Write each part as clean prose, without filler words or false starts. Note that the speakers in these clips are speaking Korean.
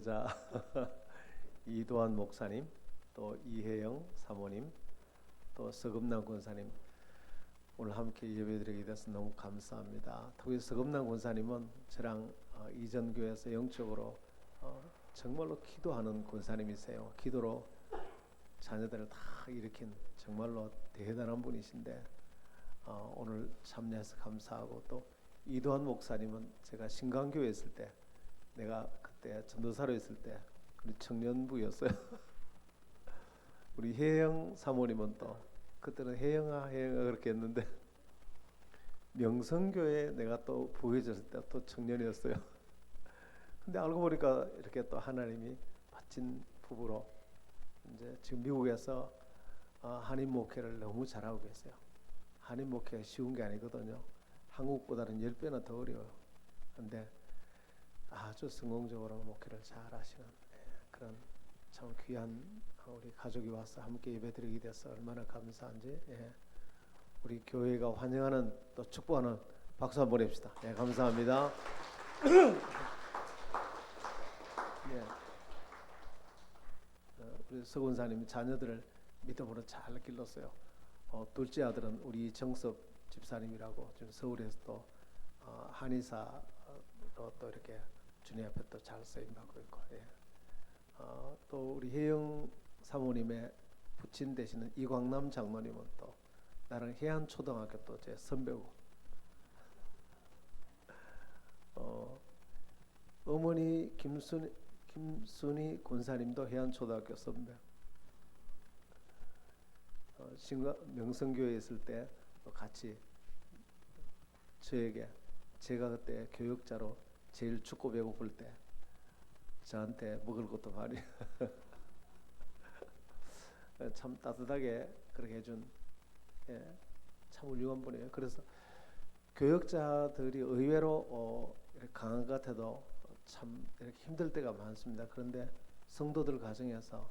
자, 이도환 목사님, 또 이혜영 사모님, 또 서금남 권사님 오늘 함께 예배드리게 돼서 너무 감사합니다. 특히 서금남 권사님은 저랑 이전 교회에서 영적으로 정말로 기도하는 권사님이세요. 기도로 자녀들을 다 일으킨 정말로 대단한 분이신데 오늘 참여해서 감사하고, 또 이도환 목사님은 제가 신강교회 있을 때, 내가 그때 전도사로 있을 때 우리 청년부였어요. 우리 혜영 사모님은 또 그때는 혜영아 그렇게 했는데 명성교회 내가 또 부회졌을 때 또 청년이었어요. 근데 알고 보니까 이렇게 또 하나님이 멋진 부부로 이제 지금 미국에서 한인 목회를 너무 잘하고 계세요. 한인 목회가 쉬운 게 아니거든요. 한국보다는 10배나 더 어려워요. 근데 아주 성공적으로 목회를 잘 하시는 그런 참 귀한 우리 가족이 와서 함께 예배드리게 돼서 얼마나 감사한지, 우리 교회가 환영하는 또 축복하는 박수 한번 보냅시다. 감사합니다. 우리 서군사님 자녀들을 믿음으로 잘 길렀어요. 둘째 아들은 우리 정섭 집사님이라고 지금 서울에서 또 한의사로 또 이렇게 주님 앞에 또 잘 쓰임 받고 있고, 또 우리 혜영 사모님의 부친 되시는 이광남 장로님은 또 나랑 해안초등학교 또 제 선배고, 어머니 김순희 권사님도 해안초등학교 선배. 명성교회에 있을 때 같이 저에게, 제가 그때 교육자로 제일 춥고 배고플 때 저한테 먹을 것도 많이 참 따뜻하게 그렇게 해준, 참 훌륭한 분이에요. 그래서 교육자들이 의외로 이렇게 강한 것 같아도 참 이렇게 힘들 때가 많습니다. 그런데 성도들 가정에서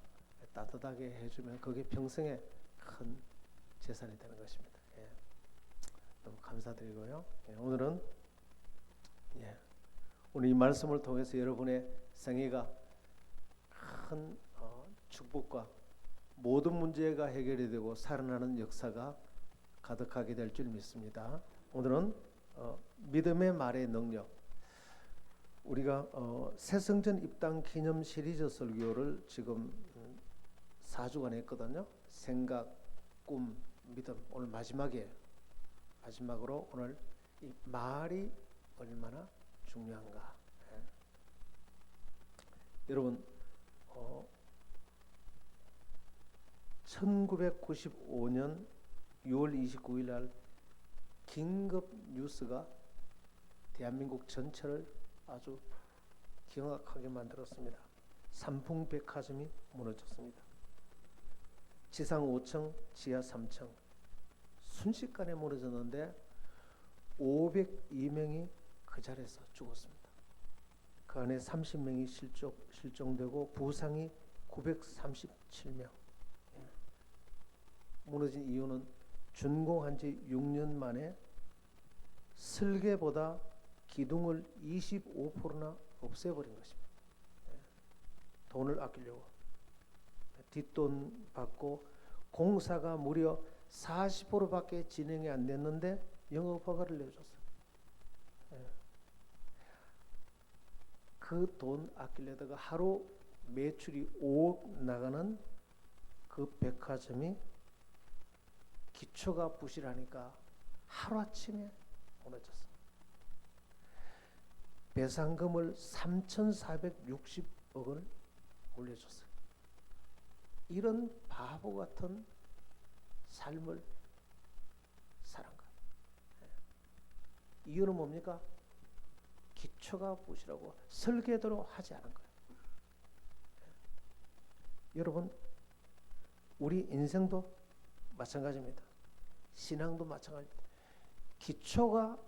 따뜻하게 해주면 그게 평생에 큰 재산이 되는 것입니다. 너무 감사드리고요. 오늘은 오늘 이 말씀을 통해서 여러분의 생애가 큰 축복과 모든 문제가 해결이 되고 살아나는 역사가 가득하게 될 줄 믿습니다. 오늘은 믿음의 말의 능력. 우리가 새성전 입당 기념 시리즈 설교를 지금 4주간 했거든요. 생각, 꿈, 믿음. 오늘 마지막이에요. 마지막으로 오늘 이 말이 얼마나 중요한가. 여러분, 1995년 6월 29일 날 긴급 뉴스가 대한민국 전체를 아주 경악하게 만들었습니다. 삼풍백화점이 무너졌습니다. 지상 5층, 지하 3층 순식간에 무너졌는데 502명이 그 자리에서 죽었습니다. 그 안에 30명이 실종되고 부상이 937명. 무너진 이유는 준공한 지 6년 만에 설계보다 기둥을 25%나 없애버린 것입니다. 돈을 아끼려고 뒷돈 받고 공사가 무려 40%밖에 진행이 안 됐는데 영업 허가를 내줬어요. 그 돈 아끼려다가 하루 매출이 5억 나가는 그 백화점이 기초가 부실하니까 하루아침에 무너졌어요. 배상금을 3,460억을 올려줬어요. 이런 바보 같은 삶을 살은 거예요. 이유는 뭡니까? 기초가 부실하고 설계대로 하지 않은 거예요. 여러분, 우리 인생도 마찬가지입니다. 신앙도 마찬가지입니다. 기초가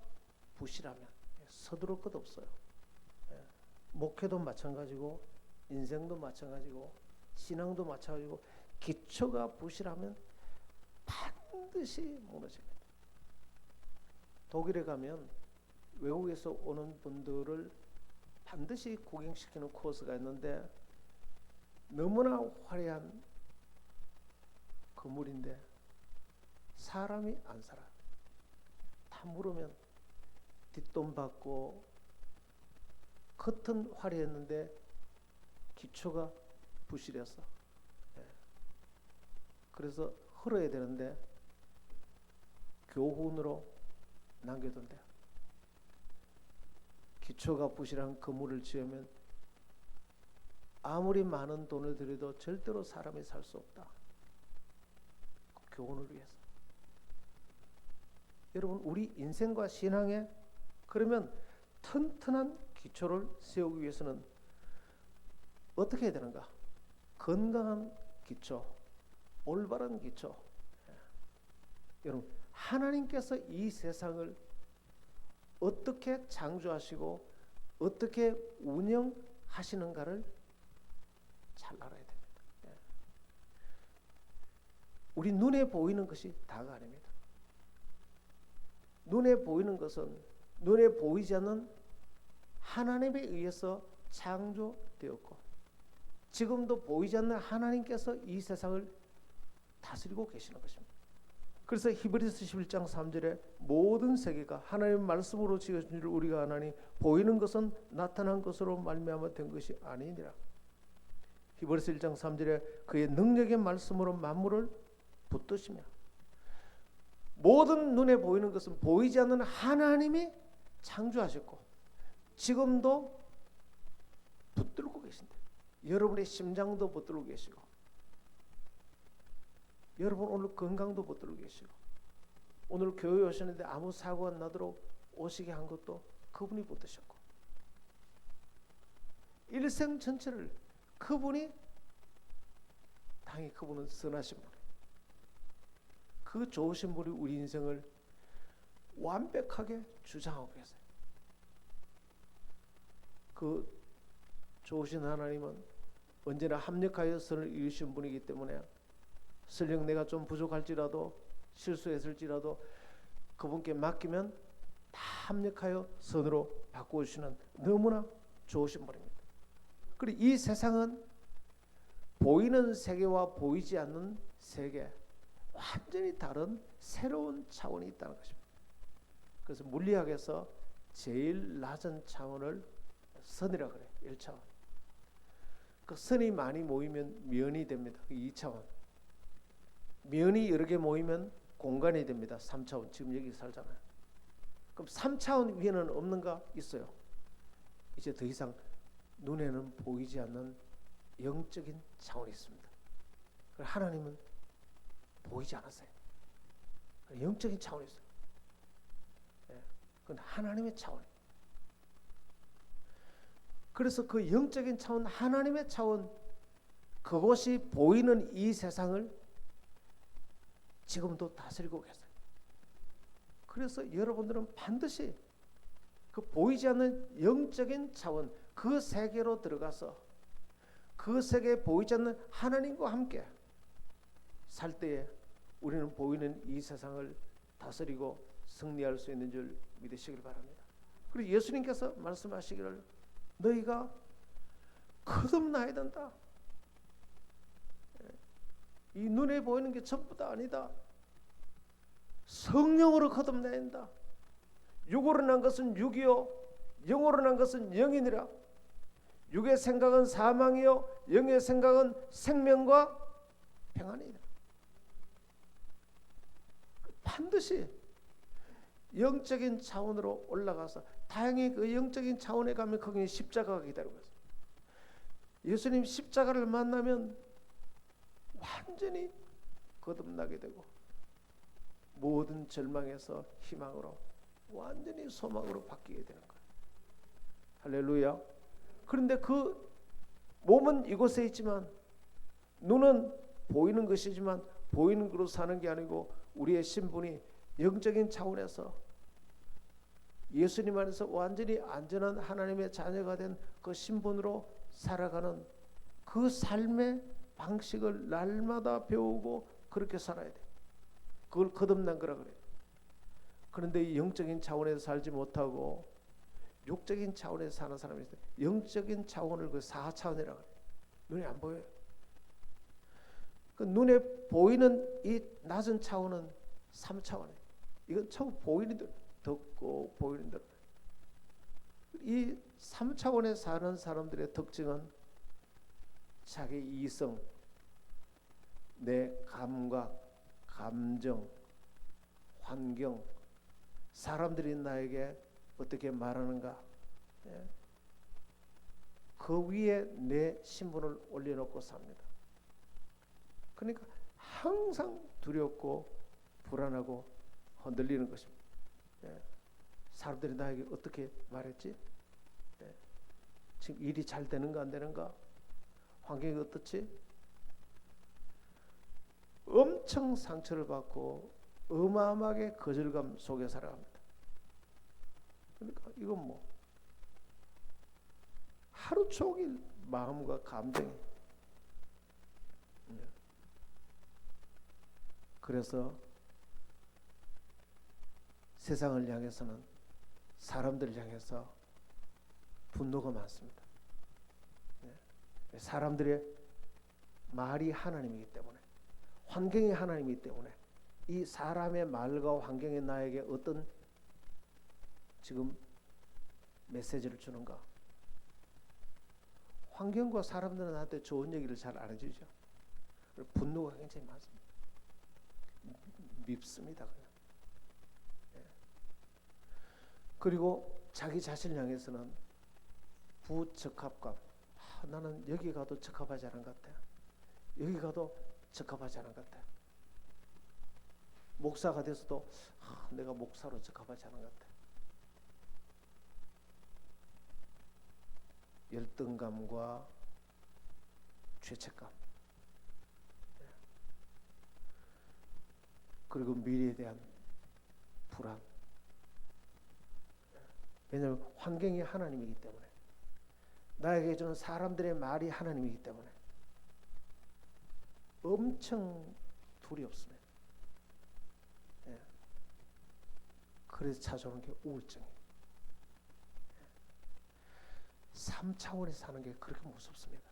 부실하면 서두를 것 없어요. 목회도 마찬가지고 인생도 마찬가지고 신앙도 마찬가지고 기초가 부실하면 반드시 무너집니다. 독일에 가면 외국에서 오는 분들을 반드시 구경시키는 코스가 있는데 너무나 화려한 건물인데 사람이 안 살아. 다 물으면 뒷돈 받고 겉은 화려했는데 기초가 부실했어. 예. 그래서 헐어야 되는데 교훈으로 남겨둔대. 기초가 부실한 건물을 지으면 아무리 많은 돈을 들여도 절대로 사람이 살 수 없다. 교훈을 위해서. 여러분, 우리 인생과 신앙에 그러면 튼튼한 기초를 세우기 위해서는 어떻게 해야 되는가? 건강한 기초, 올바른 기초. 여러분, 하나님께서 이 세상을 어떻게 창조하시고 어떻게 운영하시는가를 잘 알아야 됩니다. 우리 눈에 보이는 것이 다가 아닙니다. 눈에 보이는 것은 눈에 보이지 않는 하나님에 의해서 창조되었고 지금도 보이지 않는 하나님께서 이 세상을 다스리고 계시는 것입니다. 그래서 히브리서 11장 3절에 모든 세계가 하나님의 말씀으로 지어진 줄 우리가 아나니 보이는 것은 나타난 것으로 말미암아 된 것이 아니니라. 히브리서 1장 3절에 그의 능력의 말씀으로 만물을 붙드시며 모든 눈에 보이는 것은 보이지 않는 하나님이 창조하셨고 지금도 붙들고 계신데 여러분의 심장도 붙들고 계시고 여러분 오늘 건강도 붙들고 계시고 오늘 교회 오셨는데 아무 사고 안 나도록 오시게 한 것도 그분이 붙드셨고 일생 전체를 그분이 당연히 그분은 선하신 분이에요. 그 좋으신 분이 우리 인생을 완벽하게 주장하고 계세요. 그 좋으신 하나님은 언제나 합력하여 선을 이루신 분이기 때문에 설령 내가 좀 부족할지라도 실수했을지라도 그분께 맡기면 다 합력하여 선으로 바꿔주시는 너무나 좋으신 분입니다. 그리고 이 세상은 보이는 세계와 보이지 않는 세계 완전히 다른 새로운 차원이 있다는 것입니다. 그래서 물리학에서 제일 낮은 차원을 선이라고 그래요. 1차원. 그 선이 많이 모이면 면이 됩니다. 2차원. 면이 여러 개 모이면 공간이 됩니다. 3차원. 지금 여기 살잖아요. 그럼 3차원 위에는 없는가? 있어요. 이제 더 이상 눈에는 보이지 않는 영적인 차원이 있습니다. 하나님은 보이지 않았어요. 영적인 차원이 있어요. 그건 하나님의 차원이에요. 그래서 그 영적인 차원, 하나님의 차원, 그것이 보이는 이 세상을 지금도 다스리고 계세요. 그래서 여러분들은 반드시 그 보이지 않는 영적인 차원, 그 세계로 들어가서 그 세계에 보이지 않는 하나님과 함께 살 때에 우리는 보이는 이 세상을 다스리고 승리할 수 있는 줄 믿으시길 바랍니다. 그리고 예수님께서 말씀하시기를 너희가 거듭나야 된다. 이 눈에 보이는 게 전부 다 아니다. 성령으로 거듭나야 된다. 육으로 난 것은 육이요 영으로 난 것은 영이니라. 육의 생각은 사망이요 영의 생각은 생명과 평안이다. 반드시 영적인 차원으로 올라가서 다행히 그 영적인 차원에 가면 거기에 십자가가 기다리고 있어요. 예수님 십자가를 만나면 완전히 거듭나게 되고 모든 절망에서 희망으로 완전히 소망으로 바뀌게 되는 거예요. 할렐루야. 그런데 그 몸은 이곳에 있지만 눈은 보이는 것이지만 보이는 것으로 사는 게 아니고 우리의 신분이 영적인 차원에서 예수님 안에서 완전히 안전한 하나님의 자녀가 된 그 신분으로 살아가는 그 삶의 방식을 날마다 배우고 그렇게 살아야 돼. 그걸 거듭난 거라 그래요. 그런데 이 영적인 차원에서 살지 못하고 육적인 차원에서 사는 사람이 있어요. 영적인 차원을 그 4차원이라고 해요. 눈에 안 보여요. 그 눈에 보이는 이 낮은 차원은 3차원이에요. 이건 처음 보이는 대로 듣고 보이는 대로. 이 3차원에 사는 사람들의 특징은 자기 이성, 내 감각, 감정, 환경, 사람들이 나에게 어떻게 말하는가, 그 위에 내 신분을 올려놓고 삽니다. 그러니까 항상 두렵고 불안하고 흔들리는 것입니다. 사람들이 나에게 어떻게 말했지? 지금 일이 잘 되는가 안 되는가? 환경이 어떻지? 엄청 상처를 받고 어마어마하게 거절감 속에 살아갑니다. 그러니까 이건 뭐 하루 종일 마음과 감정이, 그래서 세상을 향해서는, 사람들을 향해서 분노가 많습니다. 사람들의 말이 하나님이기 때문에, 환경이 하나님이기 때문에 이 사람의 말과 환경이 나에게 어떤 지금 메시지를 주는가? 환경과 사람들은 나한테 좋은 얘기를 잘 안 해주죠. 분노가 굉장히 많습니다. 밉습니다. 그냥. 그리고 자기 자신을 향해서는 부적합감. 나는 여기 가도 적합하지 않은 것 같아. 여기 가도 적합하지 않은 것 같아. 목사가 돼서도 내가 목사로 적합하지 않은 것 같아. 열등감과 죄책감, 그리고 미래에 대한 불안. 왜냐하면 환경이 하나님이기 때문에, 나에게 주는 사람들의 말이 하나님이기 때문에 엄청 두렵습니다. 그래서 찾아오는 게 우울증이에요. 3차원에서 사는 게 그렇게 무섭습니다.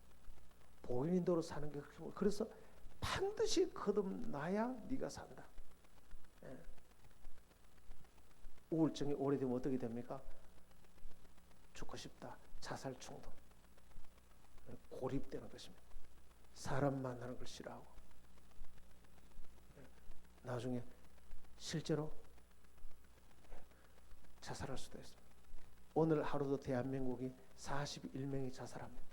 보이는 대로 사는 게 그렇게 무섭습니다. 그래서 반드시 거듭나야 네가 산다. 우울증이 오래되면 어떻게 됩니까? 죽고 싶다. 자살 충동. 고립되는 것입니다. 사람 만나는 걸 싫어하고, 나중에 실제로 자살할 수도 있습니다. 오늘 하루도 대한민국이 41명이 자살합니다.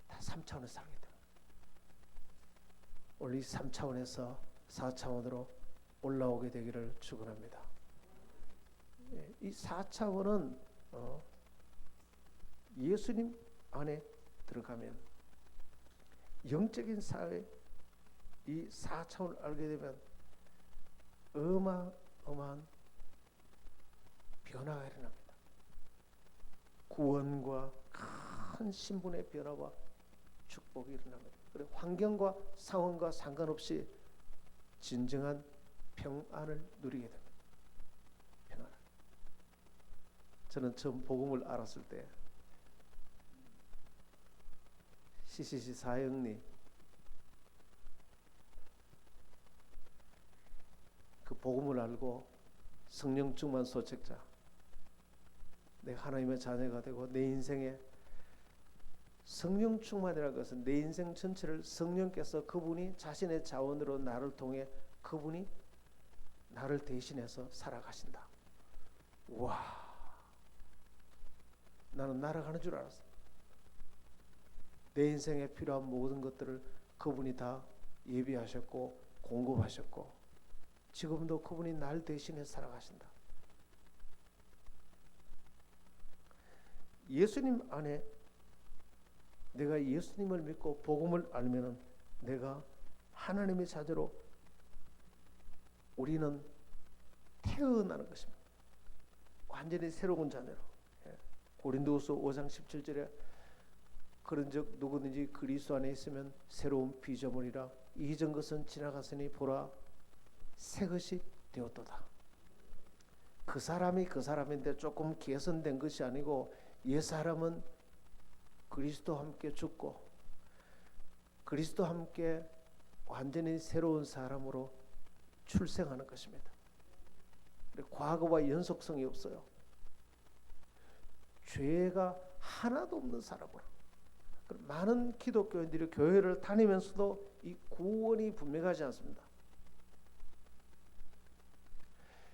다 3차원에서 살기 때문에. 오늘 이 3차원에서 4차원으로 올라오게 되기를 축원합니다. 이 4차원은 예수님 안에 들어가면, 영적인 사회 이 4차원을 알게 되면 어마어마한 변화가 일어납니다. 구원과 큰 신분의 변화와 축복이 일어납니다. 그리고 환경과 상황과 상관없이 진정한 평안을 누리게 됩니다. 평안. 저는 처음 복음을 알았을 때 CCC 사형리 그 복음을 알고 성령 충만 소책자, 내가 하나님의 자녀가 되고 내 인생에 성령 충만이라는 것은 내 인생 전체를 성령께서 그분이 자신의 자원으로 나를 통해 그분이 나를 대신해서 살아가신다. 와, 나는 날아가는 줄 알았어. 내 인생에 필요한 모든 것들을 그분이 다 예비하셨고 공급하셨고, 지금도 그분이 날 대신해 살아가신다. 예수님 안에, 내가 예수님을 믿고 복음을 알면은 내가 하나님의 자녀로 우리는 태어나는 것입니다. 완전히 새로운 자녀로. 고린도후서 5장 17절에 그런즉 누구든지 그리스도 안에 있으면 새로운 피조물이라, 이전 것은 지나갔으니 보라 새 것이 되었도다. 그 사람이 그 사람인데 조금 개선된 것이 아니고 옛 사람은 그리스도와 함께 죽고 그리스도와 함께 완전히 새로운 사람으로 출생하는 것입니다. 과거와 연속성이 없어요. 죄가 하나도 없는 사람으로. 많은 기독교인들이 교회를 다니면서도 이 구원이 분명하지 않습니다.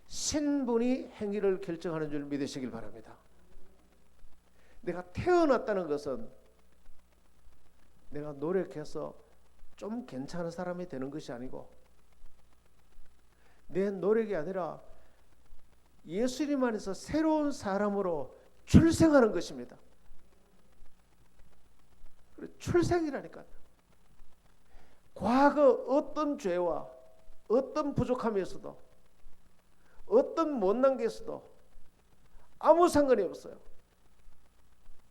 신분이 행위를 결정하는 줄 믿으시길 바랍니다. 내가 태어났다는 것은 내가 노력해서 좀 괜찮은 사람이 되는 것이 아니고 내 노력이 아니라 예수님 안에서 새로운 사람으로 출생하는 것입니다. 출생이라니까요. 과거 어떤 죄와 어떤 부족함에서도 어떤 못난 게 있어도 아무 상관이 없어요.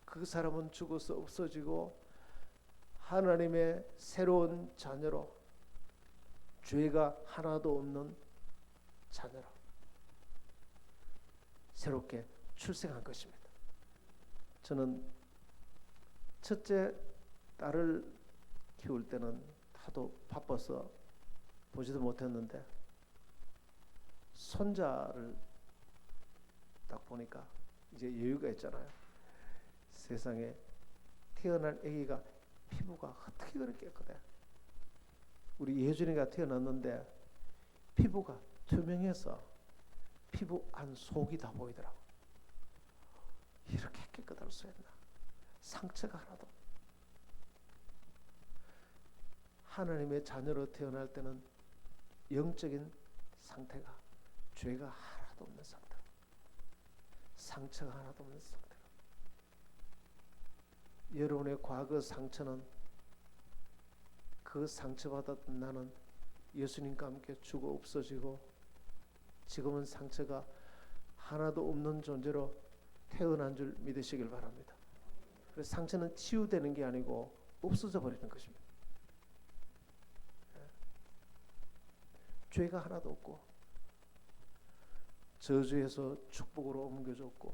그 사람은 죽어서 없어지고 하나님의 새로운 자녀로 죄가 하나도 없는 자녀로 새롭게 출생한 것입니다. 저는 첫째 딸을 키울 때는 하도 바빠서 보지도 못했는데 손자를 딱 보니까 이제 여유가 있잖아요. 세상에 태어날 아기가 피부가 어떻게 그렇게 깨끗해. 우리 예준이가 태어났는데 피부가 투명해서 피부 안 속이 다 보이더라고. 이렇게 깨끗할 수 있나. 상처가 하나도. 하나님의 자녀로 태어날 때는 영적인 상태가 죄가 하나도 없는 상태, 상처가 하나도 없는 상태. 여러분의 과거 상처는 그 상처받았던 나는 예수님과 함께 죽어 없어지고 지금은 상처가 하나도 없는 존재로 태어난 줄 믿으시길 바랍니다. 그래서 상처는 치유되는 게 아니고 없어져 버리는 것입니다. 죄가 하나도 없고 저주에서 축복으로 옮겨졌고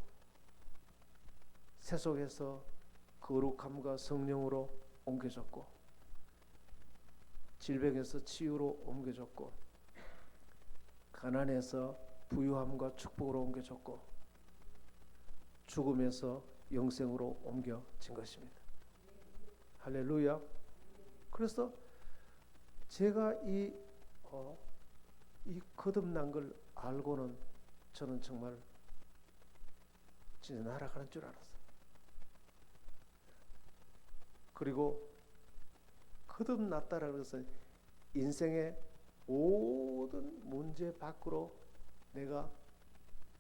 세속에서 거룩함과 성령으로 옮겨졌고 질병에서 치유로 옮겨졌고 가난에서 부유함과 축복으로 옮겨졌고 죽음에서 영생으로 옮겨진 것입니다. 할렐루야. 그래서 제가 이 거듭난 걸 알고는 저는 정말 진짜 날아가는 줄 알았어요. 그리고 거듭났다라는 것은 인생의 모든 문제 밖으로 내가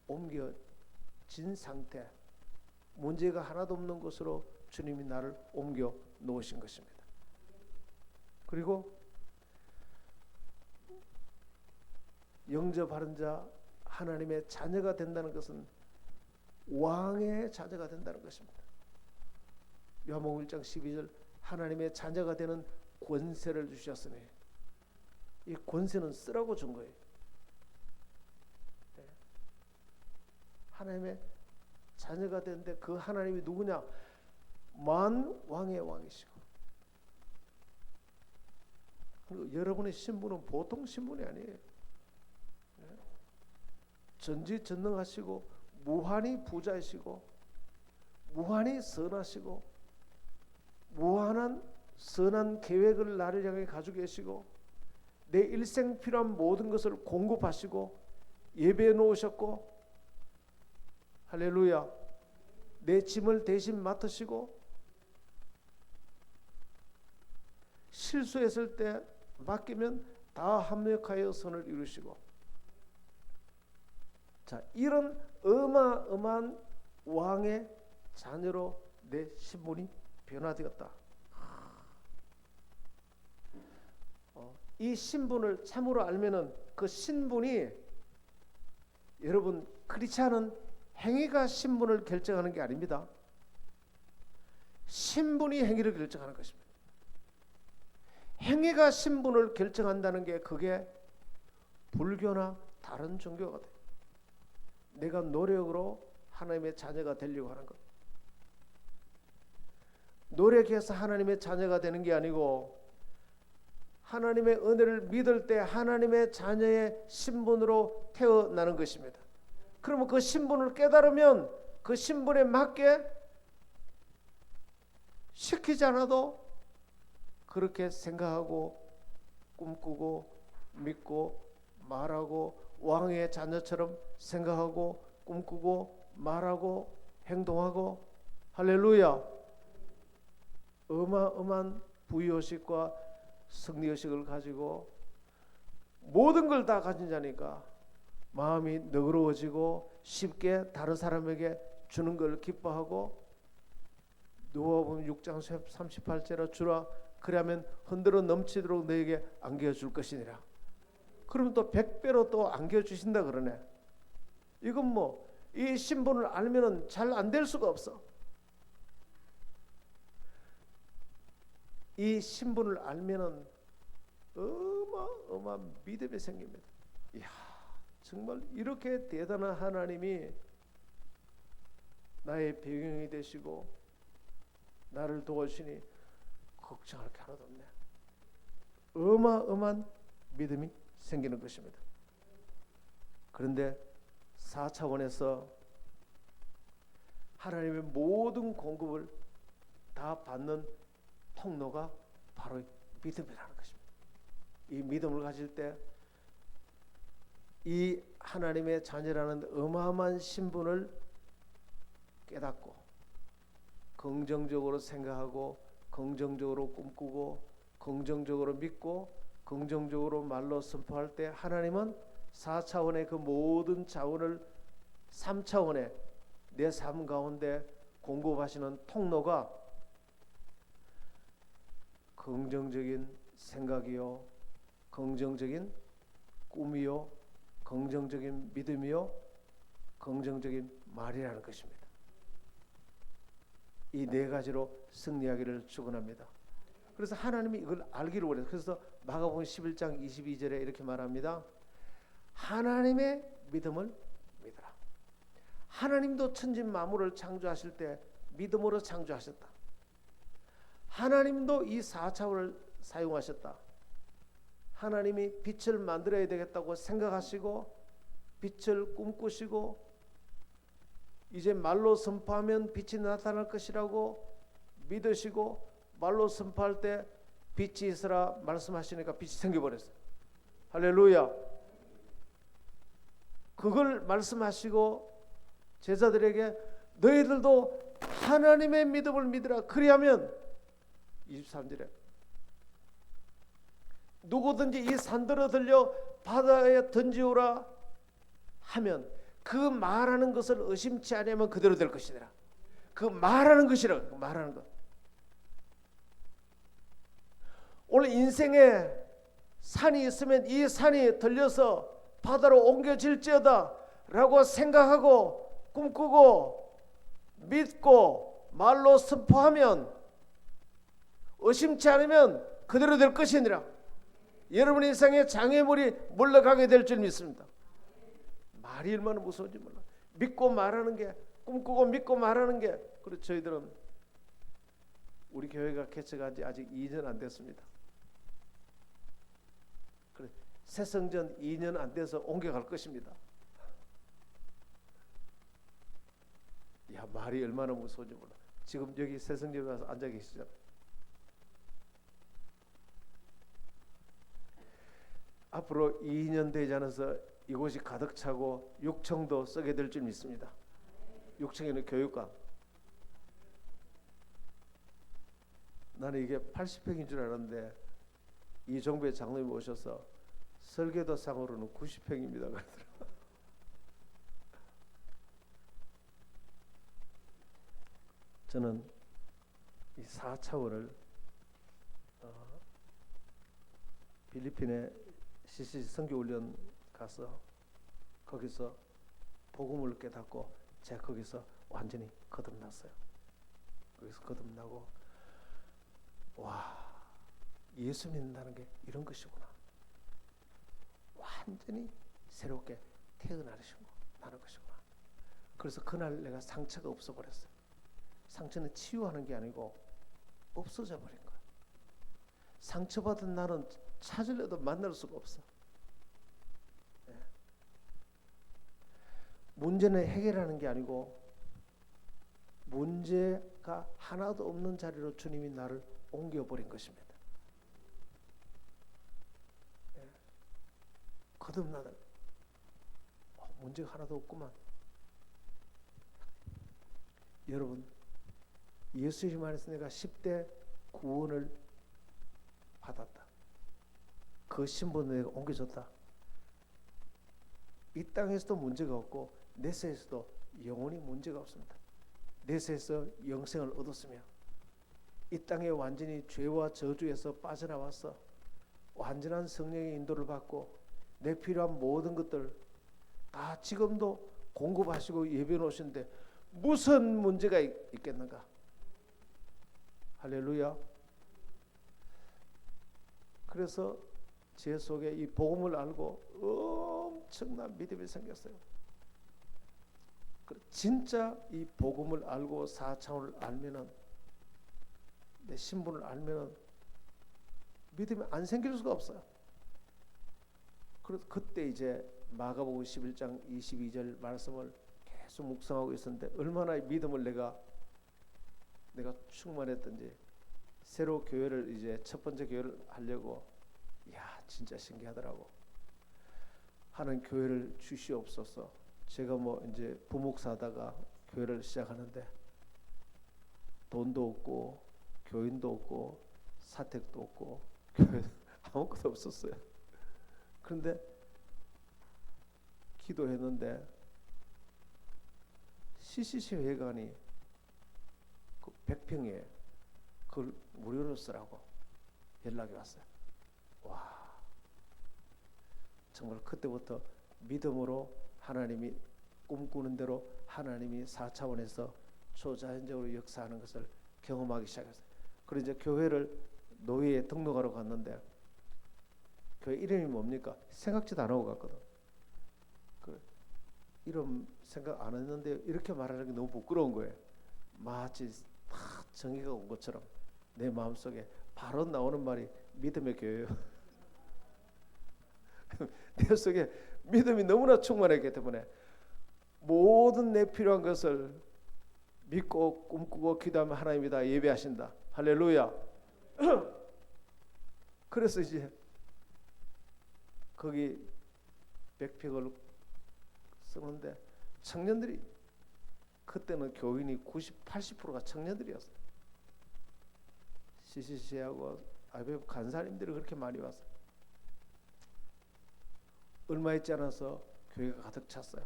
옮겨진 상태, 문제가 하나도 없는 곳으로 주님이 나를 옮겨 놓으신 것입니다. 그리고 영접하는 자 하나님의 자녀가 된다는 것은 왕의 자녀가 된다는 것입니다. 요한복음 1장 12절 하나님의 자녀가 되는 권세를 주셨으니 이 권세는 쓰라고 준 거예요. 하나님의 자녀가 되는데 그 하나님이 누구냐? 만왕의 왕이시고 그리고 여러분의 신분은 보통 신분이 아니에요. 전지전능하시고 무한히 부자이시고 무한히 선하시고 무한한 선한 계획을 나를 향해 가지고 계시고 내 일생 필요한 모든 것을 공급하시고 예배해 놓으셨고 할렐루야. 내 짐을 대신 맡으시고 실수했을 때 맡기면 다 합력하여 선을 이루시고 자 이런 어마어마한 왕의 자녀로 내 신분이 변화되었다. 이 신분을 참으로 알면은 그 신분이 여러분 그렇지 않은 행위가 신분을 결정하는 게 아닙니다. 신분이 행위를 결정하는 것입니다. 행위가 신분을 결정한다는 게 그게 불교나 다른 종교가 돼요. 내가 노력으로 하나님의 자녀가 되려고 하는 것. 노력해서 하나님의 자녀가 되는 게 아니고 하나님의 은혜를 믿을 때 하나님의 자녀의 신분으로 태어나는 것입니다. 그러면 그 신분을 깨달으면 그 신분에 맞게 시키지 않아도 그렇게 생각하고 꿈꾸고 믿고 말하고 왕의 자녀처럼 생각하고 꿈꾸고 말하고 행동하고 할렐루야. 어마어마한 부의의식과 승리의식을 가지고 모든 걸 다 가진 자니까 마음이 너그러워지고 쉽게 다른 사람에게 주는 걸 기뻐하고 누가복음 6장 38절에 주라 그러면 흔들어 넘치도록 너에게 안겨줄 것이니라. 그러면 또 100배로 또 안겨주신다 그러네. 이건 뭐 이 신분을 알면은 잘 안 될 수가 없어. 이 신분을 알면은 어마어마한 믿음이 생깁니다. 이야, 정말 이렇게 대단한 하나님이 나의 배경이 되시고 나를 도와주시니 걱정할 게 하나도 없네. 어마어마한 믿음이 생기는 것입니다. 그런데 4차원에서 하나님의 모든 공급을 다 받는 통로가 바로 믿음이라는 것입니다. 이 믿음을 가질 때 이 하나님의 자녀라는 어마어마한 신분을 깨닫고 긍정적으로 생각하고 긍정적으로 꿈꾸고 긍정적으로 믿고 긍정적으로 말로 선포할 때 하나님은 4차원의 그 모든 자원을 3차원의 내 삶 가운데 공급하시는 통로가 긍정적인 생각이요, 긍정적인 꿈이요, 긍정적인 믿음이요, 긍정적인 말이라는 것입니다. 이 네 가지로 승리하기를 축원합니다. 그래서 하나님이 이걸 알기를 원해요. 그래서 마가복음 11장 22절에 이렇게 말합니다. 하나님의 믿음을 믿으라. 하나님도 천지 만물을 창조하실 때 믿음으로 창조하셨다. 하나님도 이 4차원을 사용하셨다. 하나님이 빛을 만들어야 되겠다고 생각하시고 빛을 꿈꾸시고 이제 말로 선포하면 빛이 나타날 것이라고 믿으시고 말로 선포할 때 빛이 있으라 말씀하시니까 빛이 생겨버렸어요. 할렐루야. 그걸 말씀하시고 제자들에게 너희들도 하나님의 믿음을 믿으라. 그리하면 23절에 누구든지 이 산들어 들려 바다에 던지오라 하면 그 말하는 것을 의심치 않으면 그대로 될 것이니라. 그 말하는 것이라. 그 말하는 것. 오늘 인생에 산이 있으면 이 산이 들려서 바다로 옮겨질지어다 라고 생각하고 꿈꾸고 믿고 말로 선포하면 의심치 않으면 그대로 될 것이니라. 여러분 인생에 장애물이 물러가게 될 줄 믿습니다. 말이 얼마나 무서운지 몰라. 믿고 말하는 게, 꿈꾸고 믿고 말하는 게. 그래서 저희들은 우리 교회가 개척한 지 아직 2년 안 됐습니다. 그래, 새성전 2년 안 돼서 옮겨갈 것입니다. 야, 말이 얼마나 무서운지 몰라. 지금 여기 새성전에 가서 앉아 계시잖아요. 앞으로 2년 되지 않아서 이곳이 가득 차고 6층도 쓰게 될 줄 믿습니다. 6층에는 교육관. 나는 이게 80평인 줄 알았는데 이종배 장로님 오셔서 설계도상으로는 90평입니다 그러더라고요. 저는 이 4차원을 필리핀에 CCC 선교훈련 가서 거기서 복음을 깨닫고 제가 거기서 완전히 거듭났어요. 거기서 거듭나고 와, 예수 믿는다는 게 이런 것이구나. 완전히 새롭게 태어나는 것이구나. 그래서 그날 내가 상처가 없어 버렸어요. 상처는 치유하는 게 아니고 없어져 버린 거야. 상처받은 나는 찾으려도 만날 수가 없어. 문제는 해결하는 게 아니고 문제가 하나도 없는 자리로 주님이 나를 옮겨버린 것입니다. 거듭나다 문제가 하나도 없구만. 여러분, 예수님 안에서 내가 10대 구원을 받았다. 그 신분을 내가 옮겨줬다. 이 땅에서도 문제가 없고 내세에서도 영원히 문제가 없습니다. 내세에서 영생을 얻었으며 이 땅에 완전히 죄와 저주에서 빠져나와서 완전한 성령의 인도를 받고 내 필요한 모든 것들 다 지금도 공급하시고 예배 놓으시는데 무슨 문제가 있겠는가? 할렐루야. 그래서 제 속에 이 복음을 알고 엄청난 믿음이 생겼어요. 진짜 이 복음을 알고 사차원을 알면은, 내 신분을 알면은 믿음이 안 생길 수가 없어요. 그래서 그때 이제 마가복음 11장 22절 말씀을 계속 묵상하고 있었는데 얼마나 믿음을 내가 충만했던지, 새로 교회를 이제 첫 번째 교회를 하려고, 야 진짜 신기하더라고. 하는 교회를 주시옵소서. 제가 뭐 이제 부목사다가 교회를 시작하는데 돈도 없고 교인도 없고 사택도 없고 교회 아무것도 없었어요. 그런데 기도했는데 CCC 회관이 그 100평에 그걸 무료로 쓰라고 연락이 왔어요. 와, 정말 그때부터 믿음으로 하나님이 꿈꾸는 대로 하나님이 4차원에서 초자연적으로 역사하는 것을 경험하기 시작했어요. 그래서 이제 교회를 노예에 등록하러 갔는데 교회 이름이 뭡니까? 생각지도 안 하고 갔거든. 그 이름 생각 안 했는데 이렇게 말하는 게 너무 부끄러운 거예요. 마치 다 정의가 온 것처럼 내 마음속에 바로 나오는 말이 믿음의 교회예요. 내 속에 믿음이 너무나 충만했기 때문에 모든 내 필요한 것을 믿고 꿈꾸고 기도하면 하나님이 다 예배하신다. 할렐루야. 그래서 이제 거기 100평을 쓰는데 청년들이, 그때는 교인이 90, 80%가 청년들이었어요. CCC하고 IBF 간사님들이 그렇게 많이 왔어요. 얼마 있지 않아서 교회가 가득 찼어요.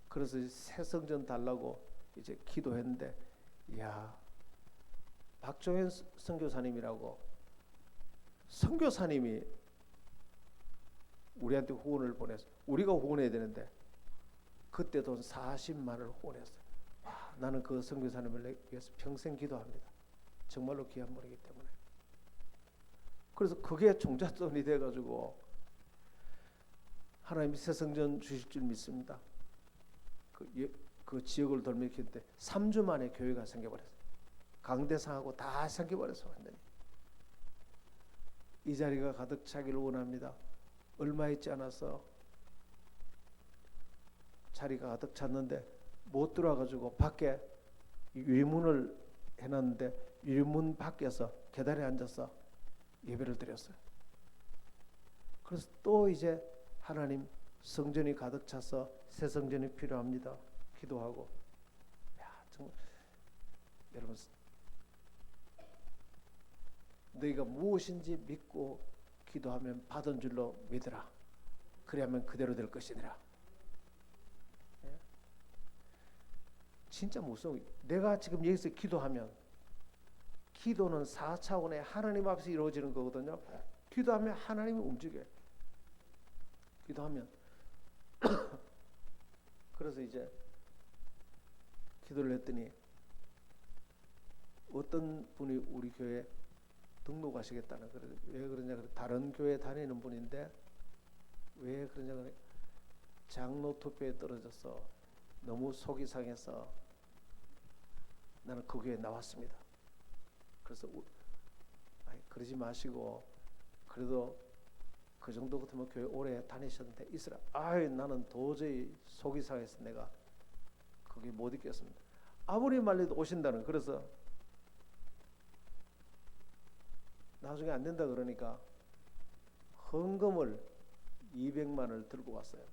그래서 새 성전 달라고 이제 기도했는데, 야, 박종현 선교사님이라고 선교사님이 우리한테 후원을 보냈어. 우리가 후원해야 되는데 그때 돈 40만을 후원했어요. 와, 나는 그 선교사님을 위해서 평생 기도합니다. 정말로 귀한 분이기 때문에. 그래서 그게 종잣돈이 돼가지고 하나님이 새 성전 주실 줄 믿습니다. 그 지역을 돌면서 3주 만에 교회가 생겨버렸어요. 강대상하고 다 생겨버렸어요. 완전히. 이 자리가 가득 차기를 원합니다. 얼마 있지 않아서 자리가 가득 찼는데 못 들어와가지고 밖에 유리문을 해놨는데 유리문 밖에서 계단에 앉아서 예배를 드렸어요. 그래서 또 이제 하나님 성전이 가득 차서 새 성전이 필요합니다. 기도하고, 야 정말 여러분, 너희가 무엇인지 믿고 기도하면 받은 줄로 믿으라. 그래야만 그대로 될 것이니라. 예? 진짜 무서워. 내가 지금 여기서 기도하면, 기도는 4차원의 하나님 앞에서 이루어지는 거거든요. 기도하면 하나님이 움직여요. 기도하면 그래서 이제 기도를 했더니 어떤 분이 우리 교회 등록하시겠다는, 왜 그러냐, 다른 교회 다니는 분인데 왜 그러냐, 장로 투표에 떨어져서 너무 속이 상해서 나는 그 교회에 나왔습니다. 그래서 그러지 마시고 그래도 그 정도 같으면 교회 오래 다니셨는데 있으라. 나는 도저히 속이 상해서 내가 거기 못 있겠습니다. 아무리 말려도 오신다는. 그래서 나중에 안 된다 그러니까 헌금을 200만을 들고 왔어요.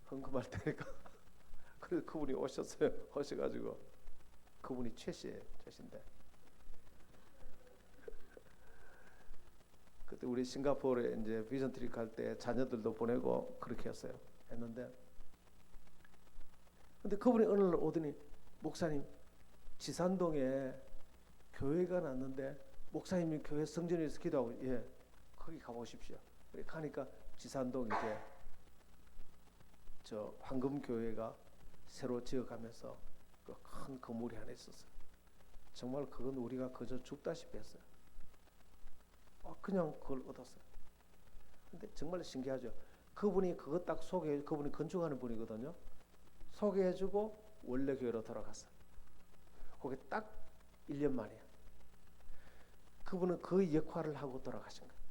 헌금할 테니까. 그래서 그분이 오셨어요. 오셔가지고 그분이 최씨예요. 최씨인데 그때 우리 싱가포르에 이제 비전 트립 갈 때 자녀들도 보내고 그렇게 했는데 근데 그분이 어느 날 오더니 목사님 지산동에 교회가 났는데 목사님이 교회 성전에서 기도하고 예 거기 가보십시오. 가니까 지산동 이제 저 황금교회가 새로 지어가면서 그 큰 건물이 하나 있었어요. 정말 그건 우리가 그저 죽다시피 했어요. 그냥 그걸 얻었어요. 근데 정말 신기하죠. 그분이 그거 딱 그분이 건축하는 분이거든요. 소개해주고 원래 교회로 돌아갔어요. 그게 딱 1년 만이에요. 그분은 그 역할을 하고 돌아가신 거예요.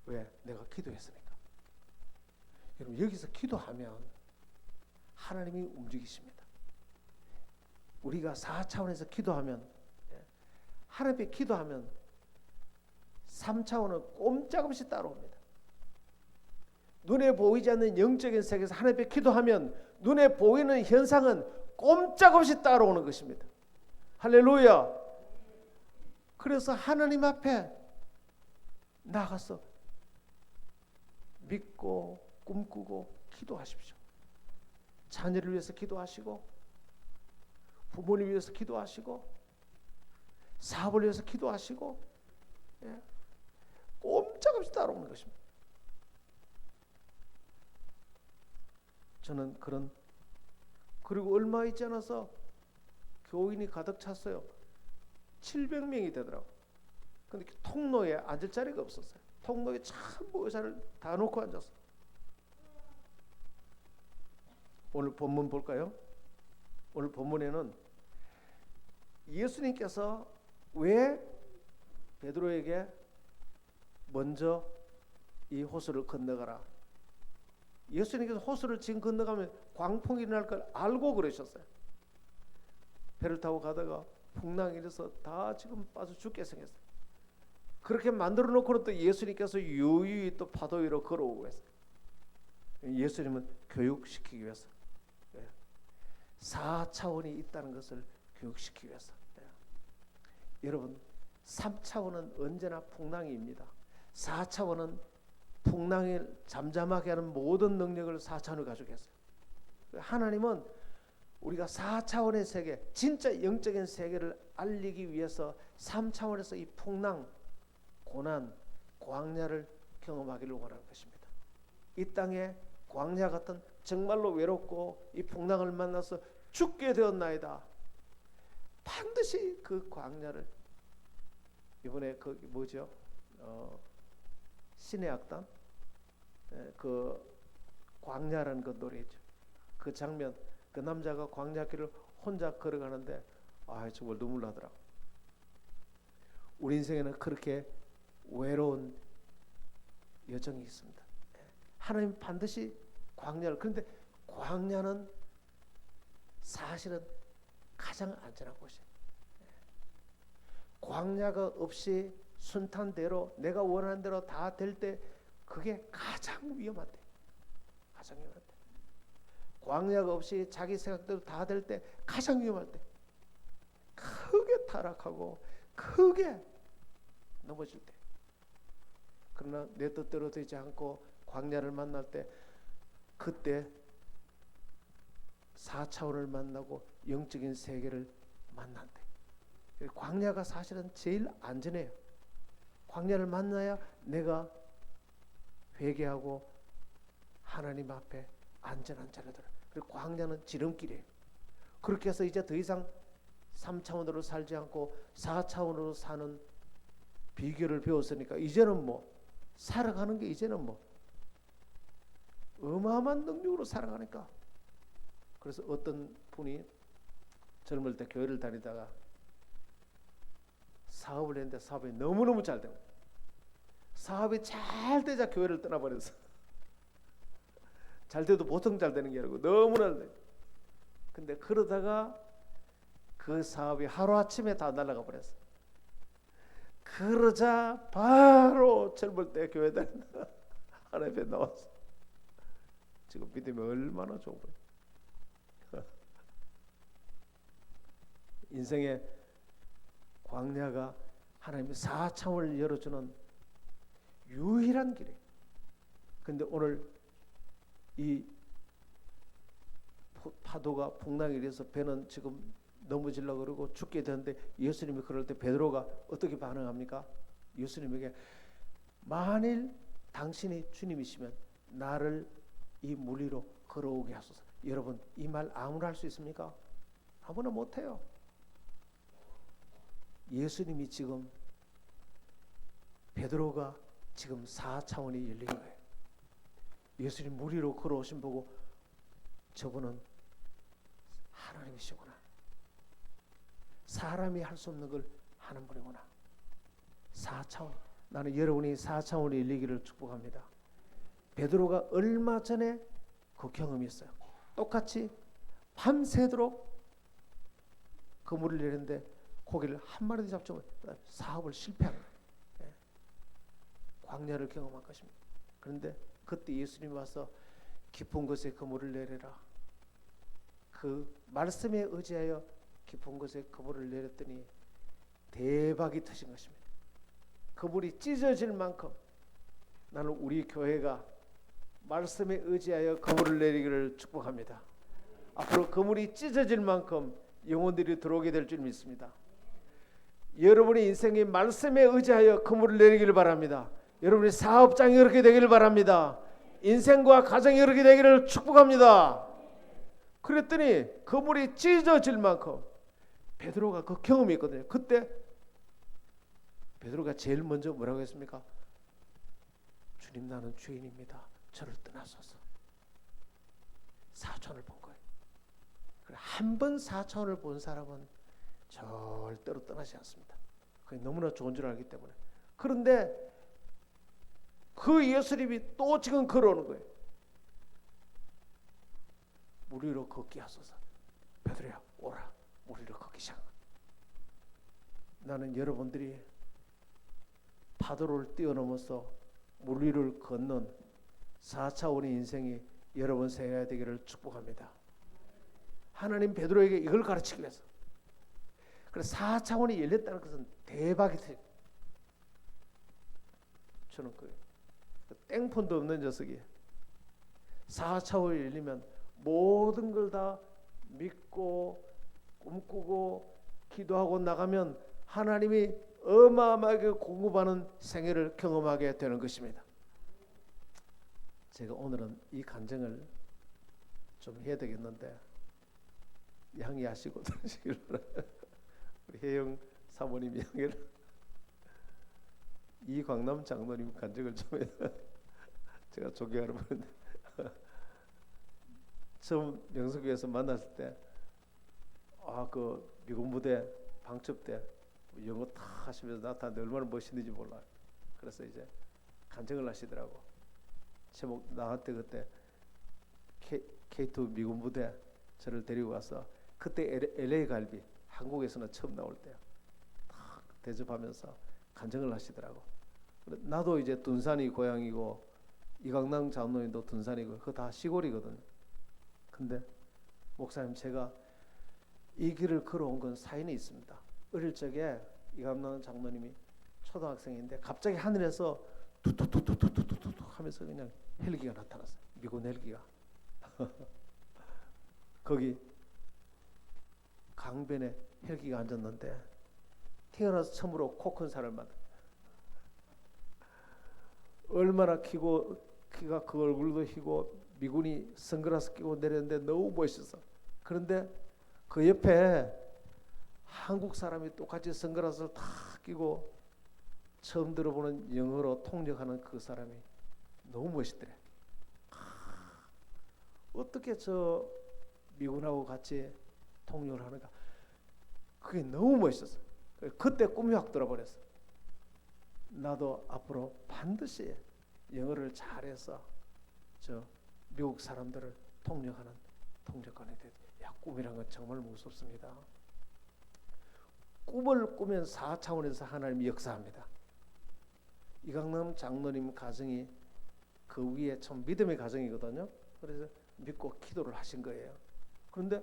왜? 내가 기도했으니까. 여러분 여기서 기도하면 하나님이 움직이십니다. 우리가 4차원에서 기도하면 하나님께 기도하면 3차원은 꼼짝없이 따라옵니다. 눈에 보이지 않는 영적인 세계에서 하나님께 기도하면 눈에 보이는 현상은 꼼짝없이 따라오는 것입니다. 할렐루야. 그래서 하나님 앞에 나가서 믿고 꿈꾸고 기도하십시오. 자녀를 위해서 기도하시고 부모님 위해서 기도하시고 사업을 위해서 기도하시고 꼼짝없이 따라오는 것입니다. 저는 그리고 얼마 있지 않아서 교인이 가득 찼어요. 700명이 되더라고요. 근데 통로에 앉을 자리가 없었어요. 통로에 전부 의자를 다 놓고 앉았어요. 오늘 본문 볼까요? 오늘 본문에는 예수님께서 왜 베드로에게 먼저 이 호수를 건너가라. 예수님께서 호수를 지금 건너가면 광풍이 일어날 걸 알고 그러셨어요. 배를 타고 가다가 풍랑이 일어서 다 지금 빠져 죽게 생겼어요. 그렇게 만들어 놓고는 또 예수님께서 유유히 또 파도 위로 걸어오고 했어요. 예수님은 교육시키기 위해서 4차원이 있다는 것을 교육시키기 위해서. 여러분 3차원은 언제나 풍랑입니다. 4차원은 풍랑을 잠잠하게 하는 모든 능력을 4차원을 가지고 있어요. 하나님은 우리가 4차원의 세계, 진짜 영적인 세계를 알리기 위해서 3차원에서 이 풍랑, 고난, 광야를 경험하기를 원하는 것입니다. 이 땅에 광야 같은 정말로 외롭고 이 풍랑을 만나서 죽게 되었나이다. 반드시 그 광야를 이번에 그 뭐죠? 신의 악단 그 광야라는 그 노래죠. 그 장면 그 남자가 광야길을 혼자 걸어가는데 정말 눈물 나더라고. 우리 인생에는 그렇게 외로운 여정이 있습니다. 하나님 반드시 광야를 그런데 광야는 사실은 가장 안전한 곳이에요. 광야가 없이 순탄대로 내가 원하는 대로 다 될 때 그게 가장 위험한데 가장 위험한데 광야가 없이 자기 생각대로 다 될 때 가장 위험할 때 크게 타락하고 크게 넘어질 때 그러나 내 뜻대로 되지 않고 광야를 만날 때 그때 4차원을 만나고 영적인 세계를 만난대. 광야가 사실은 제일 안전해요. 광야를 만나야 내가 회개하고 하나님 앞에 안전한 자리에 들어. 그리고 광야는 지름길이에요. 그렇게 해서 이제 더 이상 3차원으로 살지 않고 4차원으로 사는 비결을 배웠으니까 이제는 뭐 살아가는 게 이제는 뭐 어마어마한 능력으로 살아가니까 그래서 어떤 분이 젊을 때 교회를 다니다가 사업을 했는데 사업이 너무너무 잘 되고, 사업이 잘 되자 교회를 떠나버렸어. 잘 돼도 보통 잘 되는 게 아니고 너무나 잘 돼. 근데 그러다가 그 사업이 하루아침에 다 날아가 버렸어. 그러자 바로 젊을 때 교회 다닌다 하나님 앞에 나왔어. 지금 믿으면 얼마나 좋은 거야. 인생의 광야가 하나님의 4차원을 열어주는 유일한 길이에요. 근데 오늘 이 파도가 풍랑이 돼서 배는 지금 넘어지려고 그러고 죽게 되는데, 예수님이 그럴 때 베드로가 어떻게 반응합니까? 예수님에게 만일 당신이 주님이시면 나를 이 물 위로 걸어오게 하소서. 여러분, 이 말 아무나 할 수 있습니까? 아무나 못해요. 예수님이 지금, 베드로가 지금 4차원이 열린 거예요. 예수님 물 위로 걸어오신 보고 저분은 하나님이시구나, 사람이 할 수 없는 걸 하는 분이구나. 4차원. 나는 여러분이 4차원이 열리기를 축복합니다. 베드로가 얼마 전에 그 경험이 있어요. 똑같이 밤새도록 그물을 내렸는데 고기를 한 마리도 잡지 못해 사업을 실패한 거예요. 광야를 경험한 것입니다. 그런데 그때 예수님이 와서 깊은 곳에 그물을 내려라, 그 말씀에 의지하여 깊은 곳에 그물을 내렸더니 대박이 터진 것입니다. 그물이 찢어질 만큼 나는 우리 교회가 말씀에 의지하여 그물을 내리기를 축복합니다. 앞으로 그물이 찢어질 만큼 영혼들이 들어오게 될 줄 믿습니다. 여러분의 인생이 말씀에 의지하여 그물을 내리기를 바랍니다. 여러분의 사업장이 그렇게 되기를 바랍니다. 인생과 가정이 그렇게 되기를 축복합니다. 그랬더니 그물이 찢어질 만큼 베드로가 그 경험이 있거든요. 그때 베드로가 제일 먼저 뭐라고 했습니까? 주님, 나는 죄인입니다. 저를 떠나소서. 4차원을 본 거예요. 한 번 4차원을 본 사람은 절대로 떠나지 않습니다. 그게 너무나 좋은 줄 알기 때문에. 그런데 그 예수님이 또 지금 걸어오는 거예요. 물 위로 걷게 하소서. 베드로야, 오라. 물 위로 걷기 시작한 거예요. 나는 여러분들이 파도를 뛰어넘어서 물 위를 걷는 4차원의 인생이 여러분 생활이 되기를 축복합니다. 하나님 베드로에게 이걸 가르치기 위해서. 그래서 4차원이 열렸다는 것은 대박이에요. 저는 그 땡폰도 없는 녀석이 4차원이 열리면 모든 걸 다 믿고 꿈꾸고 기도하고 나가면 하나님이 어마어마하게 공급하는 생애를 경험하게 되는 것입니다. 제가 오늘은 이 간증을 좀 해야 되겠는데 양해하시고 들으시길 바랍니다. 우리 혜영 사모님 양해를. 이광남 장로님 간증을 좀 해야 제가 존경하는 분인데 처음 명석교회에서 만났을 때 그 미군 부대 방첩 때 영어 다 하시면서 나타났는데 얼마나 멋있는지 몰라요. 그래서 이제 간증을 하시더라고. 제목 나한테 그때 K2 미군 부대 저를 데리고 가서 그때 LA 갈비 한국에서는 처음 나올 때요. 다 대접하면서 간증을 하시더라고. 나도 이제 둔산이 고향이고 이광남 장로님도 둔산이고 그거 다 시골이거든요. 근데 목사님, 제가 이 길을 걸어온 건 사연이 있습니다. 어릴 적에 이광남 장로님이 초등학생인데 갑자기 하늘에서 뚜뚜뚜뚜뚜뚜뚜 하면서 그냥 헬기가 나타났어요. 미군 헬기가. 거기 강변에 헬기가 앉았는데 태어나서 처음으로 코 큰 사람을 만나. 얼마나 키가 그 얼굴도 희고 미군이 선글라스 끼고 내렸는데 너무 멋있어. 그런데 그 옆에 한국 사람이 똑같이 선글라스를 다 끼고 처음 들어보는 영어로 통역하는 그 사람이 너무 멋있더래. 어떻게 저 미군하고 같이 통역을 하는가. 그게 너무 멋있었어. 그때 꿈이 확 들어버렸어. 나도 앞으로 반드시 영어를 잘해서 저 미국 사람들을 통역하는 통역관이 돼. 야, 꿈이란 건 정말 무섭습니다. 꿈을 꾸면 4차원에서 하나님이 역사합니다. 이강남 장로님 가정이 그 위에 참 믿음의 가정이거든요. 그래서 믿고 기도를 하신 거예요. 그런데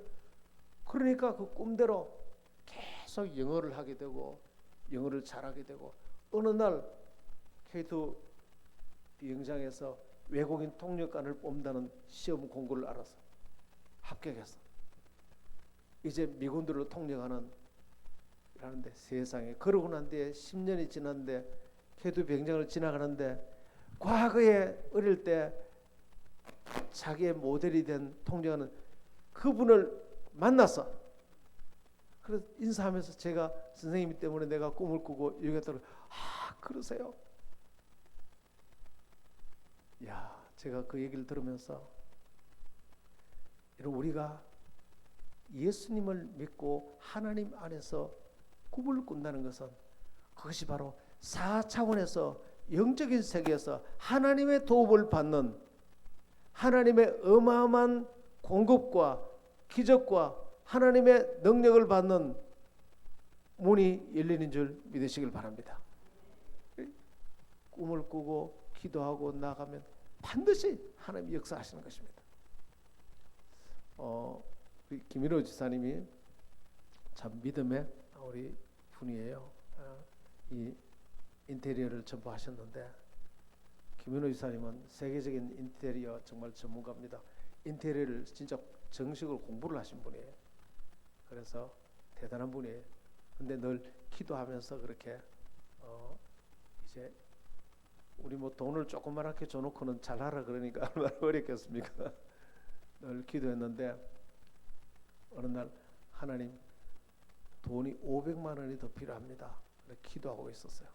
그러니까 그 꿈대로 계속 영어를 하게 되고 영어를 잘하게 되고 어느 날 K2 비행장에서 외국인 통역관을 뽑는다는 시험 공고를 알아서 합격했어. 이제 미군들을 통역하는 라는데 세상에 그러고 난 뒤에 10년이 지났는데 K2 비행장을 지나가는데 과거에 어릴 때 자기의 모델이 된 통역하는 그분을 만났어. 그래서 인사하면서 제가 선생님 때문에 내가 꿈을 꾸고 이러겠다고. 아, 그러세요? 야, 제가 그 얘기를 들으면서 우리가 예수님을 믿고 하나님 안에서 꿈을 꾼다는 것은 그것이 바로 4차원에서 영적인 세계에서 하나님의 도움을 받는 하나님의 어마어마한 공급과 기적과 하나님의 능력을 받는 문이 열리는 줄 믿으시길 바랍니다. 꿈을 꾸고 기도하고 나가면 반드시 하나님이 역사하시는 것입니다. 김인호 지사님이 참 믿음의 우리 분이에요. 이 인테리어를 전부 하셨는데 김인호 지사님은 세계적인 인테리어 정말 전문가입니다. 인테리어를 진짜 정식으로 공부를 하신 분이에요. 그래서 대단한 분이에요. 근데 늘 기도하면서 그렇게 이제 우리 뭐 돈을 조그맣게 줘놓고는 잘하라 그러니까 얼마나 어렵겠습니까? 늘 기도했는데 어느 날 하나님 돈이 500만 원이 더 필요합니다. 그래서 기도하고 있었어요.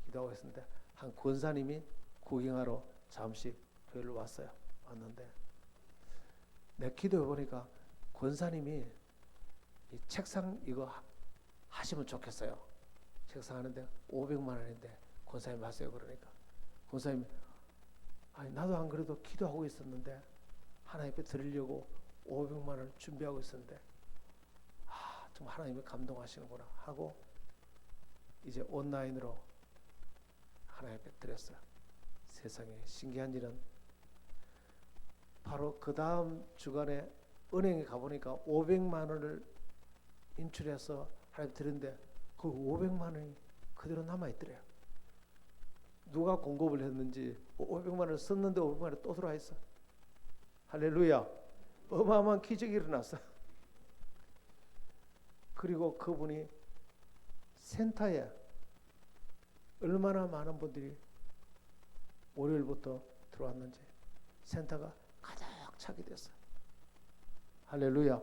기도하고 있었는데 한 권사님이 구경하러 잠시 교회를 왔어요. 왔는데 내 기도해 보니까 권사님이 이 책상 이거 하시면 좋겠어요. 책상 하는데 500만 원인데 권사님 하세요. 그러니까 권사님이 아니 나도 안 그래도 기도하고 있었는데 하나님 앞에 드리려고 500만 원을 준비하고 있었는데 정말 하나님이 감동하시는구나 하고 이제 온라인으로 하나님 앞에 드렸어요. 세상에 신기한 일은 바로 그 다음 주간에 은행에 가보니까 500만 원을 인출해서 하나님 드렸는데 그 500만 원이 그대로 남아있더래요. 누가 공급을 했는지 500만 원을 썼는데 500만 원이 또 들어와 있어. 할렐루야. 어마어마한 기적이 일어났어. 그리고 그분이 센터에 얼마나 많은 분들이 월요일부터 들어왔는지 센터가 가득 차게 됐어요. 할렐루야.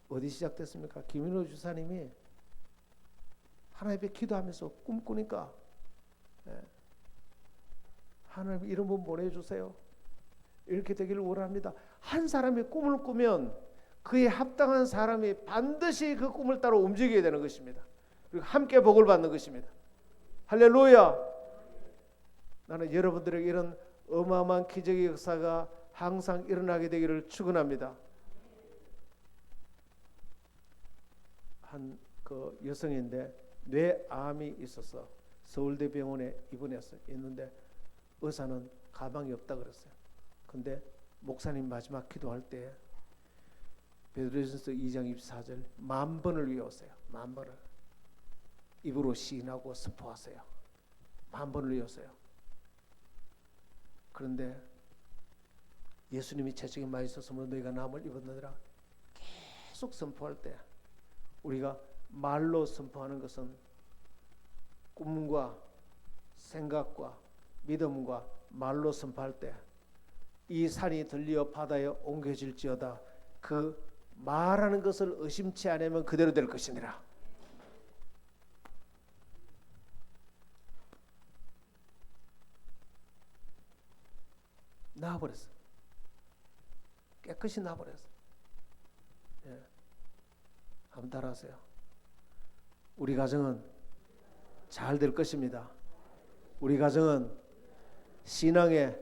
어디 시작됐습니까? 김인호 주사님이 하나님 앞에 기도하면서 꿈꾸니까 하나님 이런 분 보내주세요. 이렇게 되기를 원합니다. 한 사람이 꿈을 꾸면 그에 합당한 사람이 반드시 그 꿈을 따라 움직여야 되는 것입니다. 그리고 함께 복을 받는 것입니다. 할렐루야. 나는 여러분들에게 이런 어마어마한 기적의 역사가 항상 일어나게 되기를 축원합니다. 한 그 여성인데 뇌암이 있어서 서울대병원에 입원했어요. 있는데 의사는 가망이 없다 그랬어요. 근데 목사님 마지막 기도할 때 베드로전서 2장 24절 10,000번을 외웠어요. 10,000번을 입으로 시인하고 선포하세요. 10,000번을 외웠어요. 그런데 예수님이 채찍에 많이 있었으므로 너희가 남을 입었느니라 계속 선포할 때 우리가 말로 선포하는 것은 꿈과 생각과 믿음과 말로 선포할 때 이 산이 들리어 바다에 옮겨질지어다 그 말하는 것을 의심치 않으면 그대로 될 것이니라. 나와버렸어. 깨끗이 나버렸어요. 예. 한번 따라하세요. 우리 가정은 잘 될 것입니다. 우리 가정은 신앙의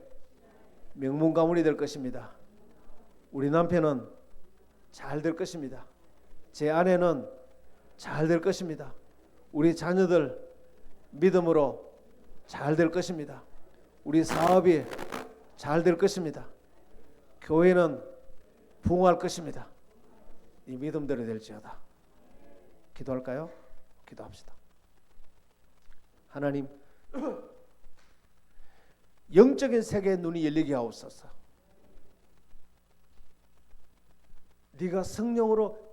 명문 가문이 될 것입니다. 우리 남편은 잘 될 것입니다. 제 아내는 잘 될 것입니다. 우리 자녀들 믿음으로 잘 될 것입니다. 우리 사업이 잘 될 것입니다. 교회는 부흥할 것입니다. 이 믿음대로 될지어다. 기도할까요? 기도합시다. 하나님, 영적인 세계의 눈이 열리게 하옵소서. 네가 성령으로